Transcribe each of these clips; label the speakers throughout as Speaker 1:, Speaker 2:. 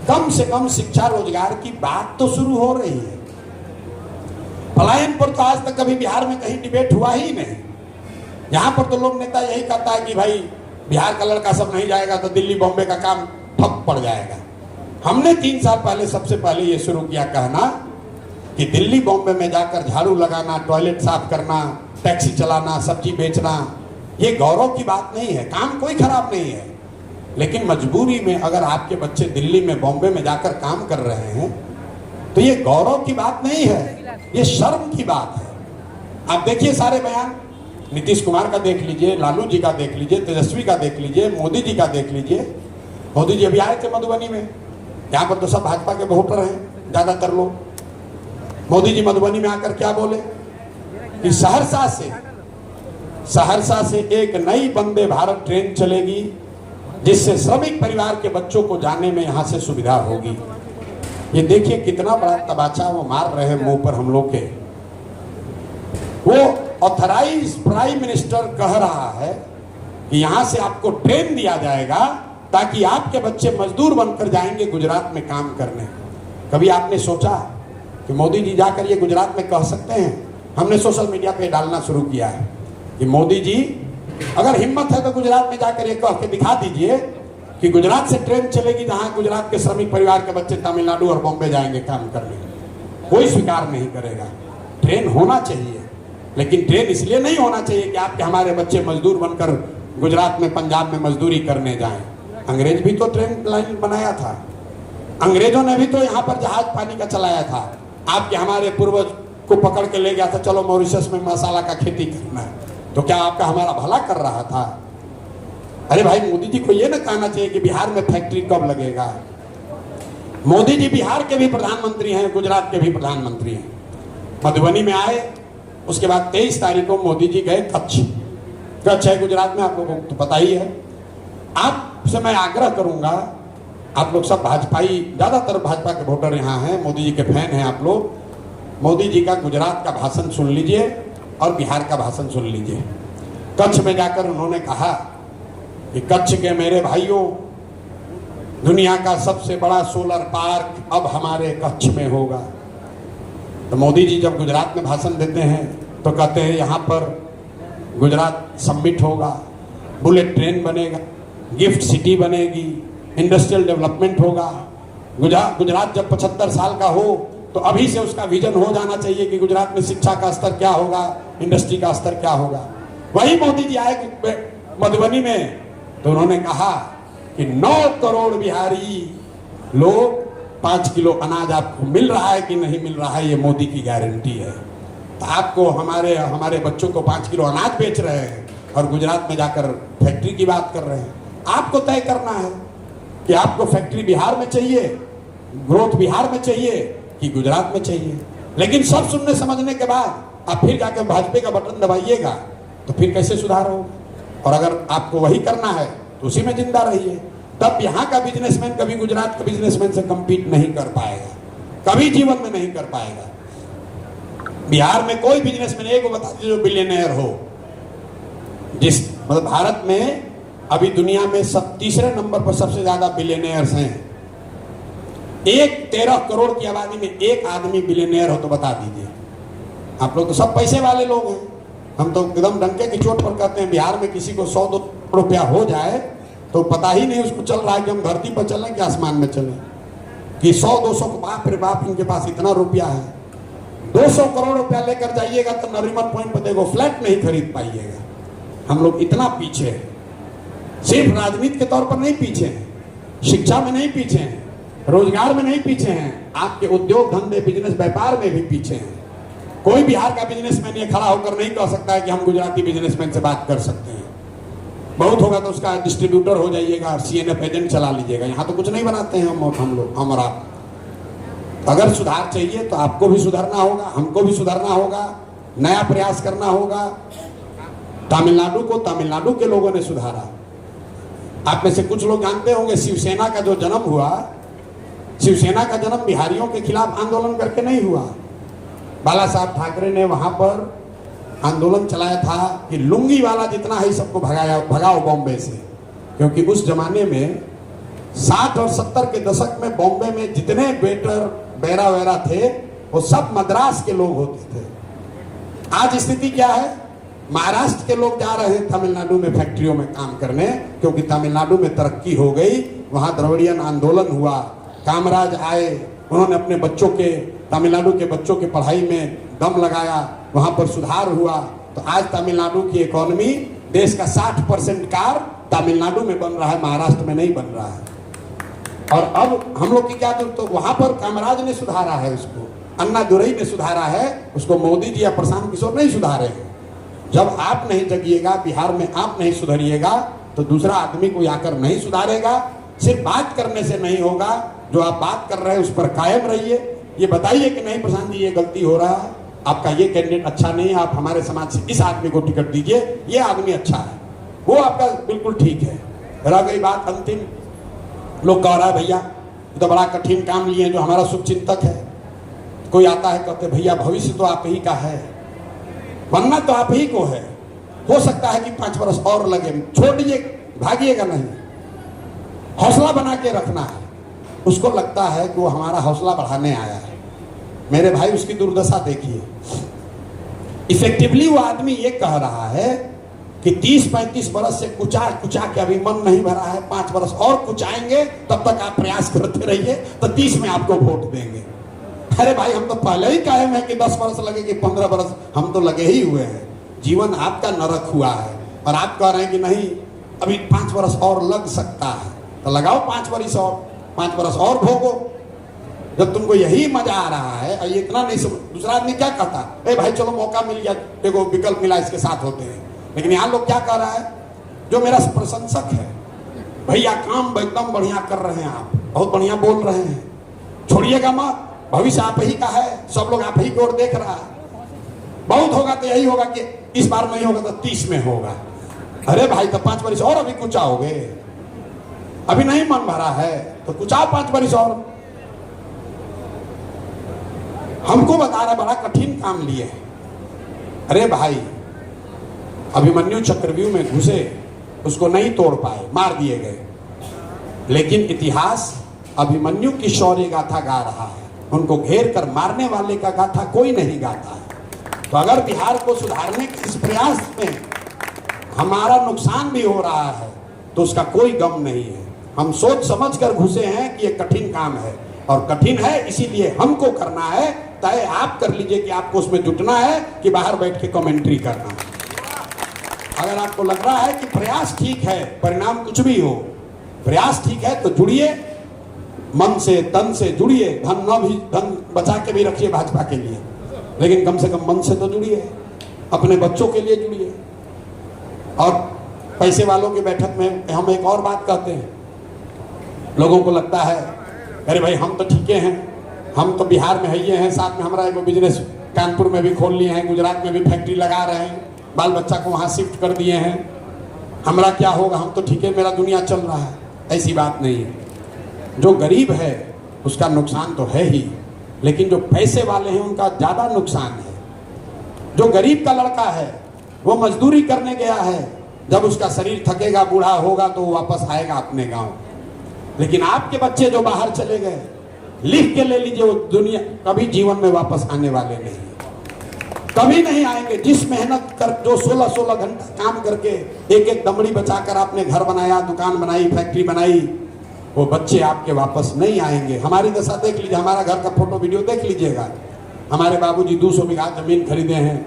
Speaker 1: कम से कम शिक्षा रोजगार की बात तो शुरू हो रही है। पलायन पर तो आज तक कभी बिहार में कहीं डिबेट हुआ ही नहीं। यहाँ पर तो लोग नेता यही कहता है कि भाई बिहार का लड़का सब नहीं जाएगा तो दिल्ली बॉम्बे का काम ठप पड़ जाएगा। हमने 3 साल पहले सबसे पहले ये शुरू किया कहना कि दिल्ली बॉम्बे में जाकर झाड़ू लगाना, टॉयलेट साफ करना, टैक्सी चलाना, सब्जी बेचना, ये गौरव की बात नहीं है। काम कोई खराब नहीं है, लेकिन मजबूरी में अगर आपके बच्चे दिल्ली में बॉम्बे में जाकर काम कर रहे हैं तो ये गौरव की बात नहीं है, ये शर्म की बात है। आप देखिए सारे बयान, नीतीश कुमार का देख लीजिए, लालू जी का देख लीजिए, तेजस्वी का देख लीजिए, मोदी जी का देख लीजिए। मोदी जी अभी आए थे मधुबनी में, यहाँ पर तो सब भाजपा के वोटर हैं ज्यादातर लोग। मोदी जी मधुबनी में आकर क्या बोले कि सहरसा से एक नई वंदे भारत ट्रेन चलेगी जिससे श्रमिक परिवार के बच्चों को जाने में यहाँ से सुविधा होगी। ये देखिए कितना बड़ा तमाचा वो मार रहे हैं मुंह पर हम लोग के। वो ऑथराइज प्राइम मिनिस्टर कह रहा है कि यहाँ से आपको ट्रेन दिया जाएगा ताकि आपके बच्चे मजदूर बनकर जाएंगे गुजरात में काम करने। कभी आपने सोचा कि मोदी जी जाकर ये गुजरात में कह सकते हैं? हमने सोशल मीडिया पे डालना शुरू किया है कि मोदी जी अगर हिम्मत है तो गुजरात में जाकर ये कह के दिखा दीजिए कि गुजरात से ट्रेन चलेगी जहां गुजरात के श्रमिक परिवार के बच्चे तमिलनाडु और बॉम्बे जाएंगे काम करने। कोई स्वीकार नहीं करेगा। ट्रेन होना चाहिए, लेकिन ट्रेन इसलिए नहीं होना चाहिए कि आपके हमारे बच्चे मजदूर बनकर गुजरात में, पंजाब में मजदूरी करने जाएं। अंग्रेज भी तो ट्रेन लाइन बनाया था, अंग्रेजों ने भी तो यहाँ पर जहाज पानी का चलाया था। आपके हमारे पूर्वज को पकड़ के ले गया था, चलो मॉरिशस में मसाला का खेती करना है, तो क्या आपका हमारा भला कर रहा था? अरे भाई मोदी जी को ये ना कहना चाहिए कि बिहार में फैक्ट्री कब लगेगा। मोदी जी बिहार के भी प्रधानमंत्री हैं, गुजरात के भी प्रधानमंत्री हैं। मधुबनी में आए, उसके बाद 23 तारीख को मोदी जी गए कच्छ। कच्छ है गुजरात में, आप लोगों को तो पता ही है। आपसे मैं आग्रह करूंगा, आप लोग सब भाजपाई, ज्यादातर भाजपा के वोटर यहाँ हैं, मोदी जी के फैन हैं आप लोग। मोदी जी का गुजरात का भाषण सुन लीजिए और बिहार का भाषण सुन लीजिए। कच्छ में जाकर उन्होंने कहा कि कच्छ के मेरे भाइयों, दुनिया का सबसे बड़ा सोलर पार्क अब हमारे कच्छ में होगा। तो मोदी जी जब गुजरात में भाषण देते हैं तो कहते हैं यहाँ पर गुजरात समिट होगा, बुलेट ट्रेन बनेगा, गिफ्ट सिटी बनेगी, इंडस्ट्रियल डेवलपमेंट होगा। गुजरात जब 75 साल का हो तो अभी से उसका विजन हो जाना चाहिए कि गुजरात में शिक्षा का स्तर क्या होगा, इंडस्ट्री का स्तर क्या होगा। वही मोदी जी आए मधुबनी में तो उन्होंने कहा कि 9 करोड़ बिहारी लोग 5 किलो अनाज आपको मिल रहा है कि नहीं मिल रहा है, ये मोदी की गारंटी है। तो आपको हमारे बच्चों को 5 किलो अनाज बेच रहे हैं और गुजरात में जाकर फैक्ट्री की बात कर रहे हैं। आपको तय करना है कि आपको फैक्ट्री बिहार में चाहिए, ग्रोथ बिहार में चाहिए कि गुजरात में चाहिए। लेकिन सब सुनने समझने के बाद आप फिर जाकर भाजपा का बटन दबाइएगा तो फिर कैसे सुधार होगा? और अगर आपको वही करना है तो उसी में जिंदा रहिए। तब यहाँ का बिजनेसमैन कभी गुजरात के बिजनेसमैन से compete नहीं कर पाएगा, कभी जीवन में नहीं कर पाएगा। बिहार में कोई बिजनेसमैन एक बता दीजिए जो बिलियनर हो। जिस मतलब भारत में अभी दुनिया में तीसरे नंबर पर सबसे ज्यादा बिलियनर्स हैं। 13 करोड़ की आबादी में एक आदमी बिलियनर हो तो बता दीजिए। आप लोग तो सब पैसे वाले लोग हैं। हम तो एकदम डंके की चोट पर कहते हैं बिहार में किसी को 100-200 रुपया हो जाए तो पता ही नहीं उसको चल रहा है कि हम धरती पर चलें कि आसमान में चलें, कि 100-200 को बाप रे बाप इनके पास इतना रुपया है। 200 करोड़ रुपया लेकर जाइएगा तो नरीमन पॉइंट पर देखो फ्लैट नहीं खरीद पाइएगा। हम लोग इतना पीछे हैं। सिर्फ राजनीति के तौर पर नहीं पीछे हैं, शिक्षा में नहीं पीछे हैं, रोजगार में नहीं पीछे हैं, आपके उद्योग धंधे बिजनेस व्यापार में भी पीछे हैं। कोई बिहार का बिजनेसमैन ये खड़ा होकर नहीं कह सकता है कि हम गुजराती बिजनेसमैन से बात कर सकते हैं। बहुत होगा तो उसका डिस्ट्रीब्यूटर हो जाइएगा, CNF एजेंट चला लीजिएगा। यहाँ तो कुछ नहीं बनाते हैं हम लोग, हम और आप। अगर सुधार चाहिए तो आपको भी सुधरना होगा, हमको भी सुधरना होगा, नया प्रयास करना होगा। तमिलनाडु को तमिलनाडु के लोगों ने सुधारा। आप में से कुछ लोग जानते होंगे शिवसेना का जो जन्म हुआ, शिवसेना का जन्म बिहारियों के खिलाफ आंदोलन करके नहीं हुआ। बाला साहब ठाकरे ने वहां पर आंदोलन चलाया था कि लुंगी वाला जितना है सबको भगाओ बॉम्बे से। क्योंकि उस जमाने में 60 और 70 के दशक में बॉम्बे में जितने वेटर बैरा वैरा थे वो सब मद्रास के लोग होते थे। आज स्थिति क्या है? महाराष्ट्र के लोग जा रहे हैं तमिलनाडु में फैक्ट्रियों में काम करने, क्योंकि तमिलनाडु में तरक्की हो गई, वहां द्रविड़ियन आंदोलन हुआ, कामराज आए, उन्होंने अपने बच्चों के, तमिलनाडु के बच्चों के पढ़ाई में दम लगाया, वहां पर सुधार हुआ। तो आज तमिलनाडु की इकोनॉमी, देश का 60% कार तमिलनाडु में बन रहा है, महाराष्ट्र में नहीं बन रहा है। और अब हम लोग की क्या, तो वहां पर कामराज ने सुधारा है, उसको अन्ना दुरई ने सुधारा है, उसको मोदी जी या प्रशांत किशोर नहीं सुधारे हैं। जब आप नहीं जगिएगा, बिहार में आप नहीं सुधरिएगा, तो दूसरा आदमी कोई आकर नहीं सुधारेगा। सिर्फ बात करने से नहीं होगा, जो आप बात कर रहे हैं उस पर कायम रहिए। ये बताइए कि नहीं प्रशांत जी ये गलती हो रहा है, आपका ये कैंडिडेट अच्छा नहीं है, आप हमारे समाज से इस आदमी को टिकट दीजिए, ये आदमी अच्छा है, वो आपका बिल्कुल ठीक है। रह गई बात अंतिम, लोग कह रहा है भैया ये तो बड़ा कठिन काम लिए, जो हमारा शुभचिंतक है, कोई आता है कहते भैया भविष्य तो आप ही का है, बनना तो आप ही को है, हो सकता है कि 5 वर्ष और लगे, छोड़िए, भागिएगा नहीं, हौसला बना के रखना है। उसको लगता है कि वो हमारा हौसला बढ़ाने आया है। मेरे भाई उसकी दुर्दशा देखिए। इफेक्टिवली वो आदमी ये कह रहा है कि 30-35 वर्ष से कुचा कुचा के अभी मन नहीं भरा है, 5 वर्ष और कुचाएंगे, तब तक आप प्रयास करते रहिए, तो 30 में आपको वोट देंगे। अरे भाई हम तो पहले ही कायम है कि 10 वर्ष लगे कि 15 वर्ष, हम तो लगे ही हुए हैं। जीवन आपका नरक हुआ है और आप कह रहे हैं कि नहीं अभी 5 वर्ष और लग सकता है, तो लगाओ 5 वर्ष और भोगो। जब तुमको यही मजा आ रहा है और ये इतना नहीं दूसरा आदमी क्या कहता है, भाई चलो मौका मिल गया, देखो विकल्प मिला, इसके साथ होते हैं। लेकिन यहाँ लोग क्या कह रहा है, जो मेरा प्रशंसक है, भैया काम एकदम बढ़िया कर रहे हैं, आप बहुत बढ़िया बोल रहे हैं, छोड़िएगा मत, भविष्य आप ही का है, सब लोग आप ही की ओर देख रहा है, बहुत होगा तो यही होगा कि इस बार नहीं होगा तो 30 में होगा। अरे भाई तो 5 वर्ष और अभी कुचाओगे, अभी नहीं मन भरा है तो कुचाओ 5 वर्ष और। हमको बता रहा बड़ा कठिन काम लिए है। अरे भाई अभिमन्यु चक्रव्यूह में घुसे, उसको नहीं तोड़ पाए, मार दिए गए, लेकिन इतिहास अभिमन्यु की शौर्य गाथा गा रहा है, उनको घेर कर मारने वाले का गाथा कोई नहीं गाता है। तो अगर बिहार को सुधारने के इस प्रयास में हमारा नुकसान भी हो रहा है तो उसका कोई गम नहीं है। हम सोच समझ कर घुसे हैं कि ये कठिन काम है, और कठिन है इसीलिए हमको करना है। तय आप कर लीजिए कि आपको उसमें जुटना है कि बाहर बैठ के कमेंट्री करना है। अगर आपको लग रहा है कि प्रयास ठीक है, परिणाम कुछ भी हो, प्रयास ठीक है तो जुड़िए, मन से तन से जुड़िए। धन बचा के भी रखिए भाजपा के लिए, लेकिन कम से कम मन से तो जुड़िए, अपने बच्चों के लिए जुड़िए। और पैसे वालों की बैठक में हम एक और बात कहते हैं, लोगों को लगता है अरे भाई हम तो ठीके हैं, हम तो बिहार में है हैं, साथ में हमारा एक बिजनेस कानपुर में भी खोल लिए हैं, गुजरात में भी फैक्ट्री लगा रहे हैं, बाल बच्चा को वहाँ शिफ्ट कर दिए हैं, हमारा क्या होगा, हम तो ठीक है, मेरा दुनिया चल रहा है। ऐसी बात नहीं है। जो गरीब है उसका नुकसान तो है ही, लेकिन जो पैसे वाले हैं उनका ज़्यादा नुकसान है। जो गरीब का लड़का है वो मजदूरी करने गया है, जब उसका शरीर थकेगा, बूढ़ा होगा तो वो वापस आएगा अपने गांव। लेकिन आपके बच्चे जो बाहर चले गए, लिख के ले लीजिए, वो दुनिया कभी जीवन में वापस आने वाले नहीं, कभी नहीं आएंगे। जिस मेहनत कर, जो 16-16 घंटा काम करके एक एक दमड़ी बचाकर आपने घर बनाया, दुकान बनाई, फैक्ट्री बनाई, वो बच्चे आपके वापस नहीं आएंगे। हमारी दशा देख लीजिए, हमारा घर का फोटो वीडियो देख लीजिएगा। हमारे बाबूजी 200 बीघा जमीन खरीदे हैं,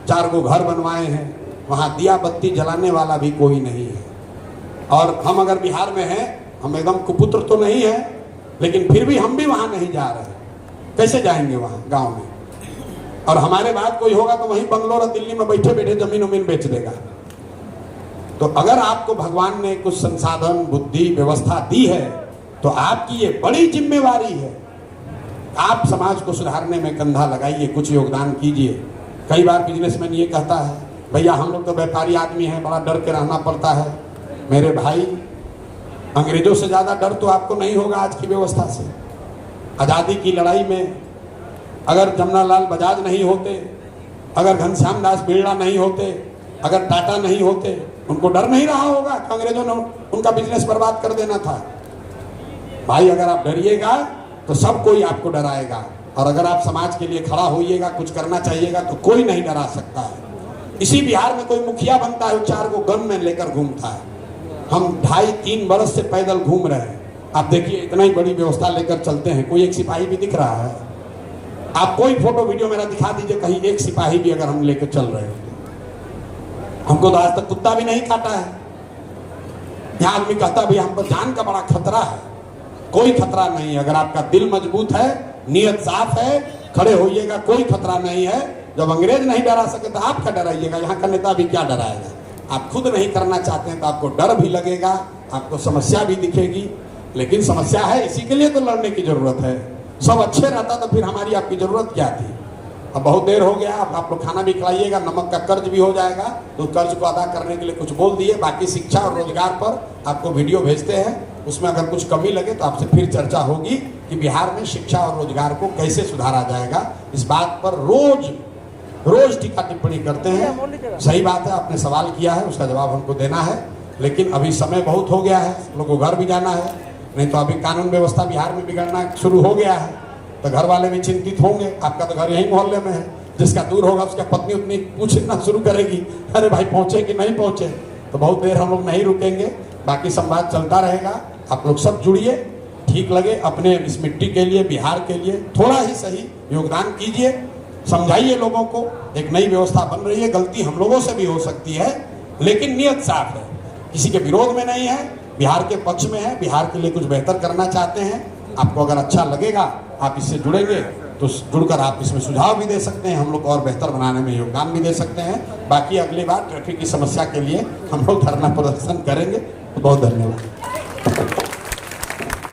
Speaker 1: 4 गो घर बनवाए हैं, वहाँ दिया बत्ती जलाने वाला भी कोई नहीं है। और हम अगर बिहार में हैं, हम एकदम कुपुत्र तो नहीं है, लेकिन फिर भी हम भी वहाँ नहीं जा रहे। कैसे जाएंगे वहाँ गांव में? और हमारे बाद कोई होगा तो वहीं बंगलोर और दिल्ली में बैठे बैठे जमीन उमीन बेच देगा। तो अगर आपको भगवान ने कुछ संसाधन, बुद्धि, व्यवस्था दी है, तो आपकी ये बड़ी जिम्मेवारी है, आप समाज को सुधारने में कंधा लगाइए, कुछ योगदान कीजिए। कई बार बिजनेसमैन ये कहता है भैया हम लोग तो व्यापारी आदमी हैं, बड़ा डर के रहना पड़ता है। मेरे भाई, अंग्रेजों से ज़्यादा डर तो आपको नहीं होगा आज की व्यवस्था से। आज़ादी की लड़ाई में अगर जमनालाल बजाज नहीं होते, अगर घनश्याम दास बिरला नहीं होते, अगर टाटा नहीं होते, उनको डर नहीं रहा होगा कि अंग्रेजों ने उनका बिजनेस बर्बाद कर देना था। भाई अगर आप डरिएगा तो सब कोई आपको डराएगा, और अगर आप समाज के लिए खड़ा होइएगा, कुछ करना चाहिएगा, तो कोई नहीं डरा सकता है। इसी बिहार में कोई मुखिया बनता है, 4 को गन में लेकर घूमता है। हम 2.5-3 बरस से पैदल घूम रहे हैं। आप देखिए इतना ही बड़ी व्यवस्था लेकर चलते हैं, कोई एक सिपाही भी दिख रहा है? आप कोई फोटो वीडियो मेरा दिखा दीजिए, कहीं एक सिपाही भी अगर हम लेकर चल रहे हो। हमको तो आज तक कुत्ता भी नहीं काटा है। यहाँ आदमी कहता भाई हम पर जान का बड़ा खतरा है। कोई खतरा नहीं है, अगर आपका दिल मजबूत है, नीयत साफ है, खड़े होइएगा, कोई खतरा नहीं है। जब अंग्रेज नहीं डरा सके तो आप क्या डराइएगा? यहाँ का नेता भी क्या डराएगा? आप खुद नहीं करना चाहते हैं तो आपको डर भी लगेगा, आपको समस्या भी दिखेगी, लेकिन समस्या है, इसी के लिए तो लड़ने की जरूरत है। सब अच्छे रहता तो फिर हमारी आपकी जरूरत क्या थी? अब बहुत देर हो गया, अब आप लोग खाना भी खिलाइएगा, नमक का कर्ज भी हो जाएगा, तो कर्ज को अदा करने के लिए कुछ बोल दिए। बाकी शिक्षा और रोजगार पर आपको वीडियो भेजते हैं, उसमें अगर कुछ कमी लगे तो आपसे फिर चर्चा होगी कि बिहार में शिक्षा और रोजगार को कैसे सुधारा जाएगा। इस बात पर रोज टीका टिप्पणी करते हैं। सही बात है, आपने सवाल किया है, उसका जवाब हमको देना है, लेकिन अभी समय बहुत हो गया है, लोगों को घर भी जाना है, नहीं तो अभी कानून व्यवस्था बिहार में बिगड़ना शुरू हो गया है, तो घर वाले भी चिंतित होंगे। आपका तो घर यही मोहल्ले में है, जिसका दूर होगा उसका पत्नी उतनी पूछना शुरू करेगी, अरे भाई पहुंचे कि नहीं पहुंचे। तो बहुत देर हम लोग नहीं रुकेंगे, बाकी संवाद चलता रहेगा। आप लोग सब जुड़िए, ठीक लगे अपने इस मिट्टी के लिए, बिहार के लिए थोड़ा ही सही योगदान कीजिए, समझाइए लोगों को। एक नई व्यवस्था बन रही है, गलती हम लोगों से भी हो सकती है, लेकिन नियत साफ है, किसी के विरोध में नहीं है, बिहार के पक्ष में है, बिहार के लिए कुछ बेहतर करना चाहते हैं। आपको अगर अच्छा लगेगा आप इससे जुड़ेंगे तो जुड़कर आप इसमें सुझाव भी दे सकते हैं, हम लोग और बेहतर बनाने में योगदान भी दे सकते हैं। बाकी अगली बार ट्रैफिक की समस्या के लिए हम लोग धरना प्रदर्शन करेंगे। बहुत धन्यवाद।